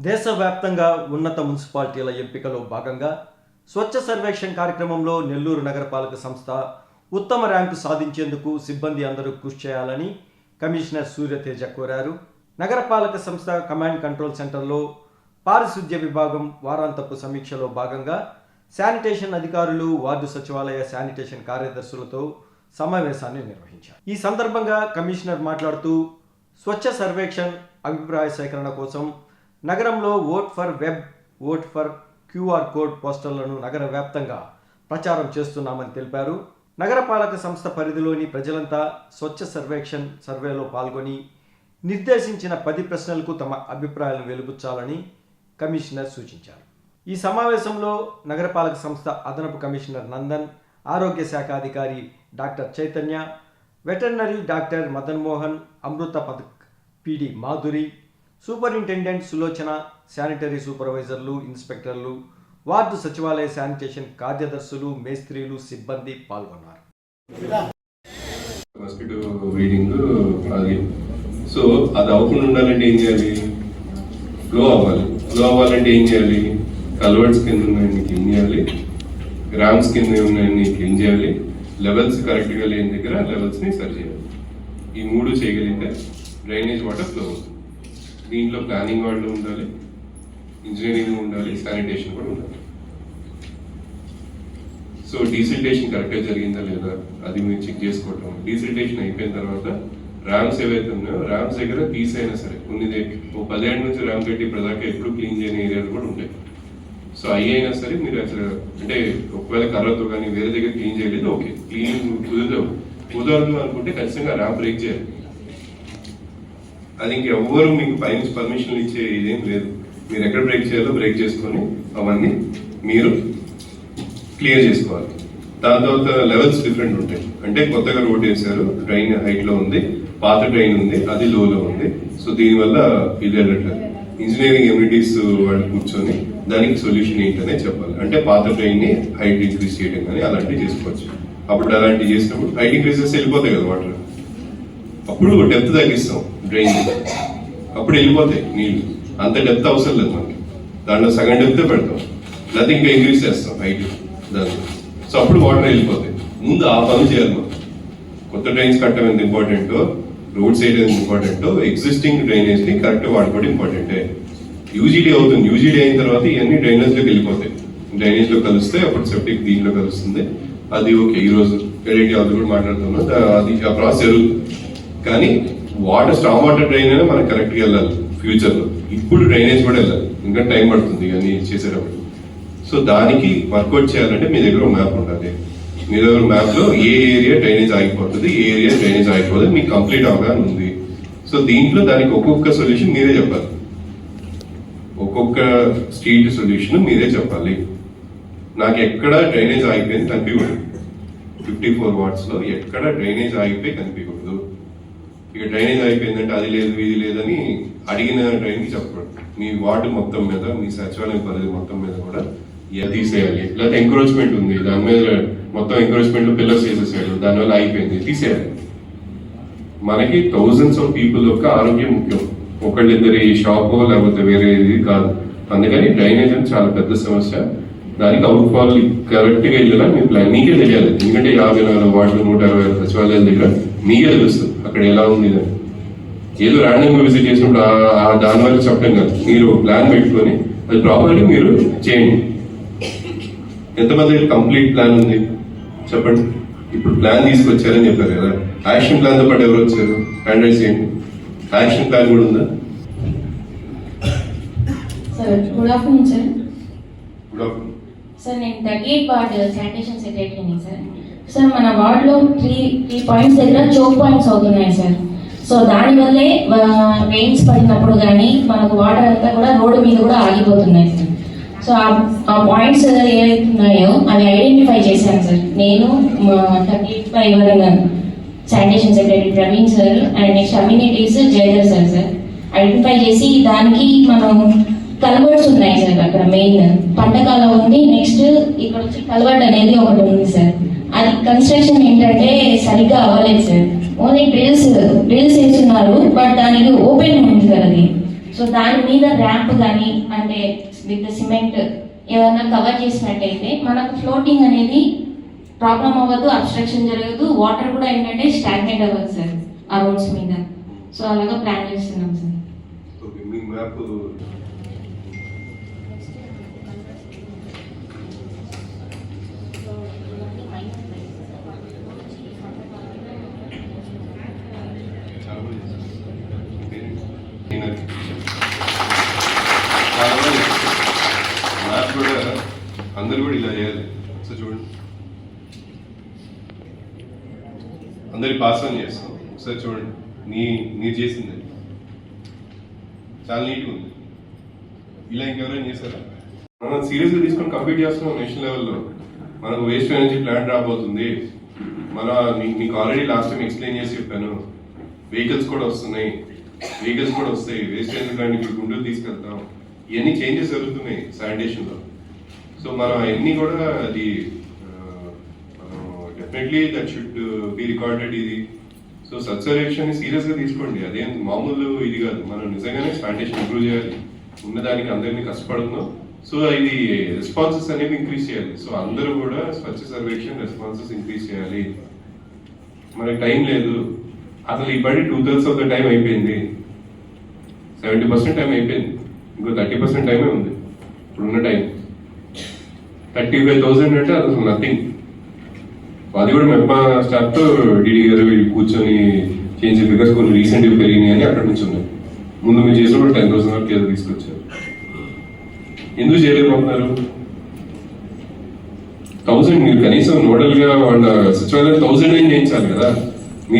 దేశవ్యాప్తంగా ఉన్నత మున్సిపాలిటీల ఎంపికలో భాగంగా స్వచ్ఛ సర్వేక్షణ్ కార్యక్రమంలో నెల్లూరు నగరపాలక సంస్థ ఉత్తమ ర్యాంకు సాధించేందుకు సిబ్బంది అందరూ కృషి చేయాలని కమిషనర్ సూర్యతేజ కోరారు. నగరపాలక సంస్థ కమాండ్ కంట్రోల్ సెంటర్లో పారిశుద్ధ్య విభాగం వారాంతపు సమీక్షలో భాగంగా శానిటేషన్ అధికారులు, వార్డు సచివాలయ శానిటేషన్ కార్యదర్శులతో సమావేశాన్ని నిర్వహించారు. ఈ సందర్భంగా కమిషనర్ మాట్లాడుతూ స్వచ్ఛ సర్వేక్షణ్ అభిప్రాయ సేకరణ కోసం నగరంలో vote for web, vote for QR code పోస్టర్లను నగర వ్యాప్తంగా ప్రచారం చేస్తున్నామని తెలిపారు. నగరపాలక సంస్థ పరిధిలోని ప్రజలంతా స్వచ్ఛ సర్వేక్షణ్ సర్వేలో పాల్గొని నిర్దేశించిన 10 ప్రశ్నలకు తమ అభిప్రాయాలను వెలుబుచ్చాలని కమిషనర్ సూచించారు. ఈ సమావేశంలో నగరపాలక సంస్థ అదనపు కమిషనర్ నందన్, ఆరోగ్య శాఖ అధికారి doctor Chaitanya, veterinary doctor Madan Mohan, అమృత పథక్ PD Madhuri, superintendent Sulochana, sanitary సూపర్వైజర్లు, ఇన్స్పెక్టర్లు, వార్డు సచివాలయ శానిటేషన్ కార్యదర్శులు, మేస్త్రీలు, సిబ్బంది పాల్గొన్నారు. మస్కిటో బ్రీడింగ్ అది సో అది అవ్వకుండా ఉండాలంటే ఏం చేయాలి? ఫ్లో అవ్వాలంటే ఏం చేయాలి? కల్వర్ట్స్ కింద ఉన్నాయని క్లీన్ చేయాలి, గ్రామ్స్ కింద ఉన్నాయని క్లీన్ చేయాలి, లెవెల్స్ కరెక్ట్గా లేని దగ్గర లెవెల్స్ని సరి చేయాలి. ఈ 3 చేయగలిగితే డ్రైనేజ్ వాటర్ ఫ్లో అవుతుంది. దీంట్లో ప్లానింగ్ వాళ్ళు ఉండాలి, ఇంజనీరింగ్ ఉండాలి, శానిటేషన్ కూడా ఉండాలి. సో డీసిల్టేషన్ కరెక్ట్గా జరిగిందా లేదా అది మీరు చెక్ చేసుకోవటం. డీసిల్టేషన్ అయిపోయిన తర్వాత ర్యామ్స్ ఏవైతే ఉన్నాయో ర్యామ్స్ దగ్గర తీసైనా సరే ఉన్నది 10 ఏళ్ళ నుంచి ర్యామ్ పెట్టి ప్రదాకా ఎప్పుడు క్లీన్ చేయని ఏరియాలు కూడా ఉంటాయి. సో అవి అయినా సరే మీరు అసలు అంటే ఒకవేళ కర్రతో కానీ వేరే దగ్గర క్లీన్ చేయలేదు, ఓకే క్లీన్ కుదరదు అనుకుంటే ఖచ్చితంగా ర్యామ్ బ్రేక్ చేయాలి. అది ఇంకెవ్వరు మీకు పైనుంచి పర్మిషన్లు ఇచ్చే ఇదేం లేదు. మీరు ఎక్కడ బ్రేక్ చేయాలో బ్రేక్ చేసుకొని అవన్నీ మీరు క్లియర్ చేసుకోవాలి. దాని తర్వాత లెవెల్స్ డిఫరెంట్ ఉంటాయి. అంటే కొత్తగా రోడ్ వేశారు, డ్రైన్ హైట్ లో ఉంది, పాత డ్రైన్ ఉంది, అది లోలో ఉంది. సో దీనివల్ల ఇది వెళ్ళట్లేదు. ఇంజనీరింగ్ ఎమ్యూనిటీస్ వాళ్ళు కూర్చొని దానికి సొల్యూషన్ ఏంటనే చెప్పాలి. అంటే పాత డ్రైన్ ని హైట్ ఇంక్రీజ్ చేయడం కానీ అలాంటివి చేసుకోవచ్చు. అప్పుడు అలాంటివి చేసినప్పుడు హైట్ ఇంక్రీజ్ చేస్తే వెళ్ళిపోతాయి కదా వాటర్. అప్పుడు డెప్త్ తగ్గిస్తాం డ్రైన్, అప్పుడు వెళ్ళిపోతాయి నీళ్లు. అంత డెప్త్ అవసరం లేదు మనకి, దాంట్లో సగం డెప్తే పెడతాం, లేకపోతే ఇంకా ఇంక్రీజ్ చేస్తాం హైట్ దాంట్లో. సో అప్పుడు వాటర్ వెళ్ళిపోతాయి. ముందు ఆ పనులు చేయాలి మనం. కొత్త డ్రైన్స్ కట్టడం ఎంత ఇంపార్టెంటో, రోడ్ సైడ్ ఎంత ఇంపార్టెంటో, ఎగ్జిస్టింగ్ డ్రైనేజ్ ని కరెక్ట్ వాడుకోవడం ఇంపార్టెంటే. యూజీడీ అవుతుంది. యూజీడీ అయిన తర్వాత ఇవన్నీ డ్రైనేజ్ లోకి వెళ్ళిపోతాయి. డ్రైనేజ్ లో కలిస్తే అప్పుడు సెప్టిక్ దీంట్లో కలుస్తుంది. అది ఓకే, ఈ రోజు ఎల్ఐటి అది కూడా మాట్లాడుతున్నాం, అది ఆ ప్రాసెస్ జరుగుతుంది. కానీ వాటర్ స్టామ్ వాటర్ డ్రైన్ అయినా మనకి కరెక్ట్ గా వెళ్ళాలి ఫ్యూచర్ లో. ఇప్పుడు డ్రైనేజ్ కూడా వెళ్ళాలి, ఇంకా టైం పడుతుంది ఇవన్నీ చేసేటప్పుడు. సో దానికి వర్కౌట్ చేయాలంటే మీ దగ్గర మ్యాప్ ఉండాలి. మీ దగ్గర మ్యాప్ లో ఏ ఏరియా డ్రైనేజ్ ఆగిపోతుంది, ఏ ఏరియా డ్రైనేజ్ ఆగిపోతుంది మీకు కంప్లీట్ అవగాహన ఉంది. సో దీంట్లో దానికి ఒక్కొక్క సొల్యూషన్ మీరే చెప్పాలి, ఒక్కొక్క స్ట్రీట్ సొల్యూషన్ మీరే చెప్పాలి. నాకు ఎక్కడ డ్రైనేజ్ ఆగిపోయింది కనిపించకూడదు. 54 వార్డ్స్ లో ఎక్కడ డ్రైనేజ్ ఆగిపోయి కనిపించకూడదు. ఇక డ్రైనేజ్ అయిపోయిందంటే అది లేదు ఇది లేదని అడిగిన డ్రైన్ కి చెప్పకూడదు. మీ వార్డు మొత్తం మీద, మీ సచివాలయం పరిధి మొత్తం మీద కూడా తీసేయాలి. లేకపోతే ఎంక్రోచ్మెంట్ ఉంది, దాని మీద మొత్తం ఎంక్రోచ్మెంట్ లో పిల్లర్స్ చేసేసాడు, దానివల్ల అయిపోయింది, తీసేయాలి. మనకి థౌజండ్స్ ఆఫ్ పీపుల్ యొక్క ఆరోగ్యం ముఖ్యం, ఒకళ్ళిద్దరి షాపు లేకపోతే వేరే ఇది కాదు. అందుకని డ్రైనేజ్ అని చాలా పెద్ద సమస్య. దానికి అవుట్ ఫాల్ కరెక్ట్ గా వెళ్ళినా మీ ప్లాన్ మీకే తెలియాలి. ఎందుకంటే 54 వార్డులు 160 సచివాలయాల దగ్గర మీకే తెలుస్తుంది అక్కడ ఎలా ఉంది అని. ఏదో ర్యాండమ్ గా విజిట్ చేసినప్పుడు దాని వల్ల చెప్పడం కాదు, మీరు ప్లాన్ పెట్టుకొని అది ప్రాపర్గా మీరు చేయండి. ఎంతమంది కంప్లీట్ ప్లాన్ ఉంది చెప్పండి. ఇప్పుడు ప్లాన్ తీసుకొచ్చారని చెప్పారు కదా, యాక్షన్ ప్లాన్ తో పాటు ఎవరు వచ్చారు? హ్యాండ్ రైజ్ చేయండి. యాక్షన్ ప్లాన్ కూడా ఉందా? Good afternoon sir. Good afternoon sir, నేను 38 వార్డ్ శానిటేషన్ సెక్రటరీని సార్. సార్ మన వార్డులో 3 పాయింట్స్ దగ్గర చోక్ పాయింట్స్ అవుతున్నాయి సార్. సో దానివల్లే రెయిన్స్ పడినప్పుడు కానీ మనకు వాటర్ అంతా కూడా రోడ్డు మీద కూడా ఆగిపోతున్నాయి సార్. సో ఆ పాయింట్స్ ఏవైతున్నాయో అవి ఐడెంటిఫై చేశాను సార్. నేను 35 sanitation secretary Praveen sir and next amenities Jayadhar sir identify చేసి దానికి మనం కల్వర్ట్స్ ఉన్నాయి సార్. అక్కడ మెయిన్ పంటకాలం ఉంది, నెక్స్ట్ ఇక్కడ వచ్చి కల్వర్ట్ అనేది ఒకటి ఉంది సార్. అది కన్స్ట్రక్షన్ ఏంటంటే సరిగ్గా అవ్వలేదు సార్. ఓన్లీ డ్రిల్స్ వేస్తున్నారు, బట్ దానికి ఓపెన్ ఉంది సార్ అది. సో సో దాని మీద ర్యాంప్ కానీ అంటే విత్ సిమెంట్ ఏదైనా కవర్ చేసినట్టయితే మనకు ఫ్లోటింగ్ అనేది ప్రాబ్లం అవ్వదు, అబ్స్ట్రక్షన్ జరగదు, వాటర్ కూడా ఏంటంటే స్టాగ్నేట్ అవ్వదు సార్ ఆ రోడ్స్ మీద. సో అలాగా ప్లాన్ చేస్తున్నాం సార్. ఓకే, మీ మ్యాప్ మ్యాప్ కూడా అందరు కూడా ఇలా చేయాలి. సో చూడండి, అందరి పాస్ ఆన్ చేస్తాం. ఒకసారి చూడండి, మీరు చేసింది చాలా నీట్గా ఉంది. ఇలా ఇంకెవరైనా చేశారా? మనం సీరియస్గా తీసుకొని కంప్లీట్ చేస్తున్నాం నేషనల్ లెవెల్లో. మనకు వేస్ట్ ఎనర్జీ ప్లాంట్ రాబోతుంది. మీకు ఆల్రెడీ లాస్ట్ టైం ఎక్స్ప్లెయిన్ చేసి చెప్పాను. వెహికల్స్ కూడా వస్తున్నాయి, వెహికల్స్ కూడా వస్తాయి. వేస్ట్ ఎనర్జీ ప్లాంట్ ఇప్పుడు గుంటూరు తీసుకెళ్తాం. ఇవన్నీ చేంజెస్ జరుగుతున్నాయి శానిటేషన్లో. సో మనం అవన్నీ కూడా అది definitely that should be recorded ఇది. సో స్వచ్ఛ సర్వేక్షణని సీరియస్గా తీసుకోండి. అదేం మామూలు ఇది కాదు. మనం నిజంగానే శానిటేషన్ ఇంప్రూవ్ చేయాలి. ఉన్నదానికి అందరినీ కష్టపడుతున్నాం. సో ఇది రెస్పాన్సెస్ అనేవి ఇంక్రీజ్ చేయాలి. సో అందరూ కూడా స్వచ్ఛ సర్వేక్షణ రెస్పాన్సెస్ ఇంక్రీజ్ చేయాలి. మనకి టైం లేదు. అసలు ఈ బడి 2/3 ఆఫ్ ద టైం అయిపోయింది. 70% టైం అయిపోయింది. ఇంకో 30% టైమే ఉంది ఇప్పుడున్న టైం. 35,000 అంటే అసలు నథింగ్. అది కూడా మెప్పా స్టాఫ్తో డీడీ గారు వీళ్ళు కూర్చొని చేంజ్ ఫిగర్స్ కొన్ని రీసెంట్గా పెరిగినాయి అని అక్కడి నుంచి ఉన్నాయి. ముందు మీరు చేసినప్పుడు 10,000 వరకు ఏదో తీసుకొచ్చారు. ఎందుకు చేయలేకపోతున్నారు? 1000 మీరు కనీసం నోడల్ గా వాళ్ళ సచివాలయం 1000 ఏం చేయించాలి కదా.